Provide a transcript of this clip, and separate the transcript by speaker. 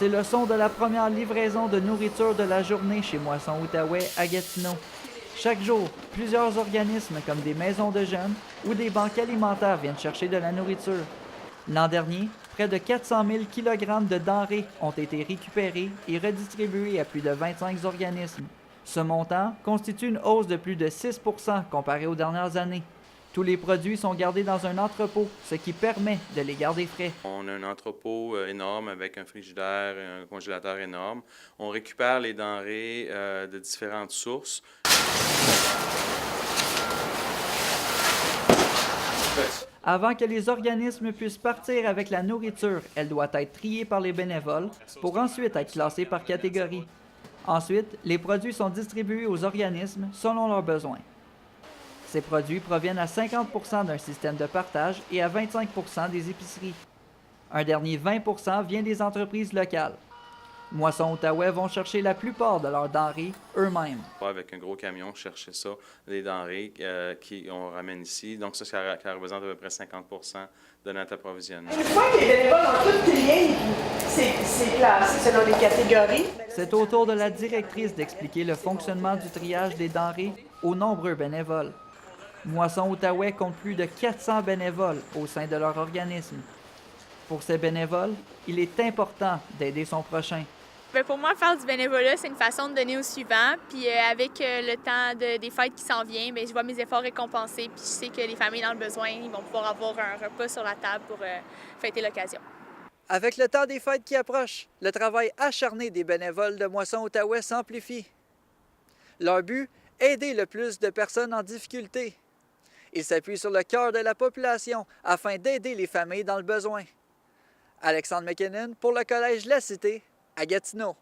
Speaker 1: C'est le son de la première livraison de nourriture de la journée chez Moisson Outaouais à Gatineau. Chaque jour, plusieurs organismes comme des maisons de jeunes ou des banques alimentaires viennent chercher de la nourriture. L'an dernier, près de 400 000 kg de denrées ont été récupérés et redistribués à plus de 25 organismes. Ce montant constitue une hausse de plus de 6 % comparé aux dernières années. Tous les produits sont gardés dans un entrepôt, ce qui permet de les garder frais.
Speaker 2: On a un entrepôt énorme avec un frigidaire et un congélateur énorme. On récupère les denrées de différentes sources.
Speaker 1: Avant que les organismes puissent partir avec la nourriture, elle doit être triée par les bénévoles pour ensuite être classée par catégorie. Ensuite, les produits sont distribués aux organismes selon leurs besoins. Ces produits proviennent à 50 % d'un système de partage et à 25 % des épiceries. Un dernier 20 % vient des entreprises locales. Moisson Outaouais vont chercher la plupart de leurs denrées eux-mêmes.
Speaker 2: Avec un gros camion, chercher ça, les denrées qu'on ramène ici. Donc ça représente à peu près 50 % de notre approvisionnement.
Speaker 3: Une fois que les bénévoles ont tout trié, c'est classé selon les catégories.
Speaker 1: C'est au tour de la directrice d'expliquer le fonctionnement du triage des denrées aux nombreux bénévoles. Moisson Outaouais compte plus de 400 bénévoles au sein de leur organisme. Pour ces bénévoles, il est important d'aider son prochain.
Speaker 4: Pour moi, faire du bénévolat, c'est une façon de donner au suivant. Puis avec le temps des fêtes qui s'en vient, je vois mes efforts récompensés. Puis je sais que les familles dans le besoin, ils vont pouvoir avoir un repas sur la table pour fêter l'occasion.
Speaker 1: Avec le temps des fêtes qui approche, le travail acharné des bénévoles de Moisson Outaouais s'amplifie. Leur but, aider le plus de personnes en difficulté. Ils s'appuient sur le cœur de la population afin d'aider les familles dans le besoin. Alexandre McKinnon pour le Collège La Cité à Gatineau.